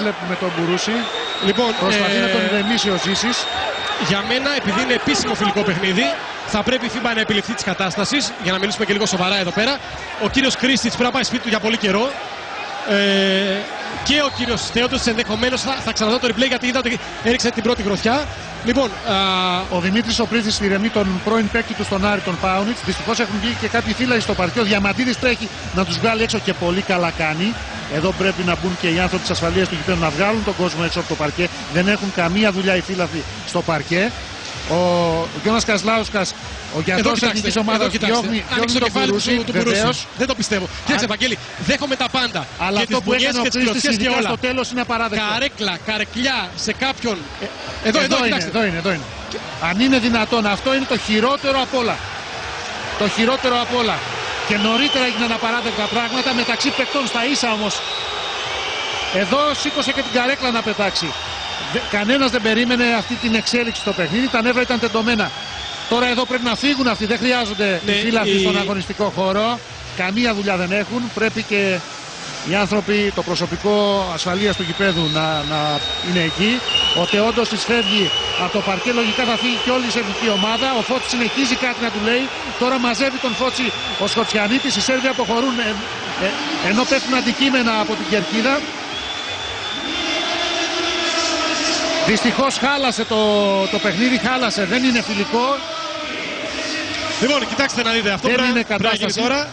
βλέπουμε τον Μπουρούση. Λοιπόν, Προσπαθεί να τον ηρεμήσει ο Ζήσης. Για μένα, επειδή είναι επίσημο φιλικό παιχνίδι, θα πρέπει η FIBA να επιληφθεί της κατάστασης. Για να μιλήσουμε και λίγο σοβαρά εδώ πέρα. Ο κύριος Κρίστιτς πρέπει να πάει σπίτι του για πολύ καιρό. Και ο κύριος Θεόντος ενδεχομένως θα ξαναδώ το replay, γιατί είδα ότι έριξε την πρώτη γροθιά. Λοιπόν, ο Δημήτρης ο Πρίδης ηρεμεί τον πρώην παίκτη του στον Άρη, τον Πάουνιτς. Δυστυχώς έχουν βγει και κάποιοι φύλακοι στο παρκέ. Ο Διαμαντίδης τρέχει να τους βγάλει έξω και πολύ καλά κάνει. Εδώ πρέπει να μπουν και οι άνθρωποι της ασφαλείας του γηπέδου να βγάλουν τον κόσμο έξω από το παρκέ. Δεν έχουν καμία δουλειά οι φύλακοι στο παρκέ. Ο Γιώνας Κασλάουσκας, ο γιατρός της εθνικής ομάδας, διώχνει το Μπουρούση. Δεν το πιστεύω. Κοίταξε, Βαγγέλη, δέχομαι τα πάντα. Αλλά αυτό που έκανε ο Κρίστης ειδικά στο τέλος είναι απαράδεκτο. Καρεκλιά σε κάποιον. Εδώ είναι. Αν είναι δυνατόν, αυτό είναι το χειρότερο απ' όλα. Το χειρότερο απ' όλα. Και νωρίτερα έγιναν απαράδεκτα πράγματα μεταξύ παικτών στα ίσα όμως. Εδώ σήκωσε και την καρέκλα να πετάξει. Κανένας δεν περίμενε αυτή την εξέλιξη στο παιχνίδι. Τα νεύρα ήταν τεντωμένα. Τώρα εδώ πρέπει να φύγουν αυτοί. Δεν χρειάζονται οι φύλακοι στον αγωνιστικό χώρο. Καμία δουλειά δεν έχουν. Πρέπει και οι άνθρωποι, το προσωπικό ασφαλείας του γηπέδου να είναι εκεί. Ο Θεόντος της φεύγει από το παρκέ. Λογικά θα φύγει και όλη η σερβική ομάδα. Ο Φώτσης συνεχίζει κάτι να του λέει. Τώρα μαζεύει τον Φώτση ο Σκοτσιανίτης. Οι Σέρβοι αποχωρούν ενώ πέφτουν αντικείμενα από την κερκίδα. Δυστυχώς χάλασε το παιχνίδι, χάλασε, δεν είναι φιλικό. Λοιπόν, κοιτάξτε να δείτε, αυτό δεν είναι κατάσταση τώρα.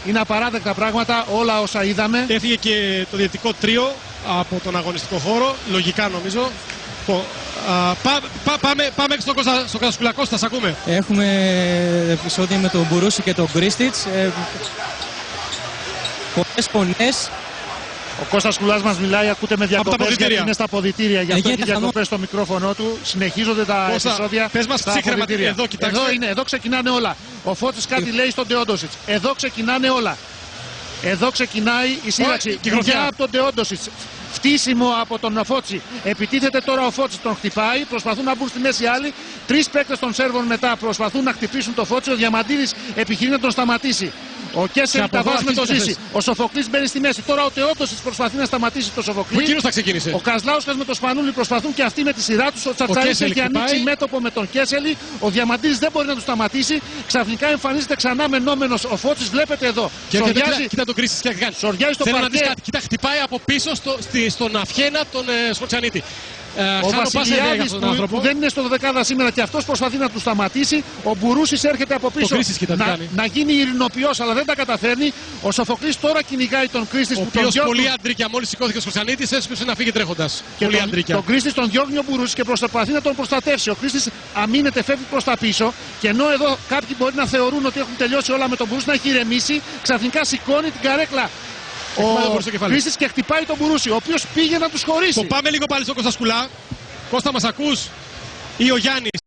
Είναι απαράδεκτα πράγματα, όλα όσα είδαμε. Έφυγε και το διαιτητικό τρίο από τον αγωνιστικό χώρο, λογικά νομίζω. Πάμε στον Κώστα Σκουλακό, σας ακούμε. Έχουμε επεισόδια με τον Μπουρούση και τον Κρίστιτς. Πολλές φωνές. Ο Κώστας Κουλάς μας μιλάει, ακούτε με διακοπές γιατί είναι στα αποδυτήρια. Γι' αυτό έχει διακοπές στο μικρόφωνο του. Συνεχίζονται τα επεισόδια. Πες μας ψύχρεμα, εδώ ξεκινάνε όλα. Ο Φώτης κάτι λέει στον Τεόντοσιτς. Εδώ ξεκινάνε όλα. Εδώ ξεκινάει η σύραξη. Δουλειά από τον Τεόντοσιτς. Φτύσιμο από τον Φώτση. Επιτίθεται τώρα ο Φώτσης, τον χτυπάει. Προσπαθούν να μπουν στη μέση άλλοι. Τρεις παίκτες των Σέρβων μετά προσπαθούν να χτυπήσουν το Φώτση. Ο Διαμαντίδης επιχειρεί να τον σταματήσει. Ο Κέσσελ τα βάζει με το Ζήση. Ο Σοφοκλής μπαίνει στη μέση. Τώρα ο Τεόντοσιτς προσπαθεί να σταματήσει το Σοφοκλή. Ο κύριος θα ξεκίνησε. Ο Κασλάουσκας με το Σπανούλι προσπαθούν και αυτοί με τη σειρά τους. Ο Τσατσαρής έχει ανοίξει μέτωπο με τον Κέσσελη. Ο Διαμαντίδης δεν μπορεί να του σταματήσει. Ξαφνικά εμφανίζεται ξανά μενόμενος ο Φώτσης. Βλέπετε εδώ. Κοίτα τον Κρίστιτς και κάνει. Σοριάζει το παρκέ. Κοίτα, χτυπάει από πίσω στον αυχένα τον Σκοτσιανίτη. Ο Βασιλιάδης που δεν είναι στο 12 σήμερα και αυτός προσπαθεί να του σταματήσει. Ο Μπουρούσης έρχεται από πίσω να γίνει ειρηνοποιός, αλλά δεν τα καταφέρνει. Ο Σοφοκλής τώρα κυνηγάει τον Κρίστιτς που τον διώχνει. Πολύ αντρίκια, μόλις σηκώθηκε ο Σκοτσιανίτης, έσπευσε να φύγει τρέχοντας. Πολύ αντρίκια. Τον Κρίστιτς τον διώχνει ο Μπουρούσης και προσπαθεί να τον προστατεύσει. Ο Κρίστιτς αμήνεται, φεύγει προς τα πίσω. Και ενώ εδώ κάποιοι μπορεί να θεωρούν ότι έχουν τελειώσει όλα με τον Μπουρούση, να έχει ηρεμήσει, ξαφνικά σηκώνει την καρέκλα. Ο Κρίστιτς και χτυπάει τον Μπουρούση, ο οποίος πήγε να τους χωρίσει. Το πάμε λίγο πάλι στον Κώστα Σκουλά. Κώστα, μας ακούς? Ή ο Γιάννης?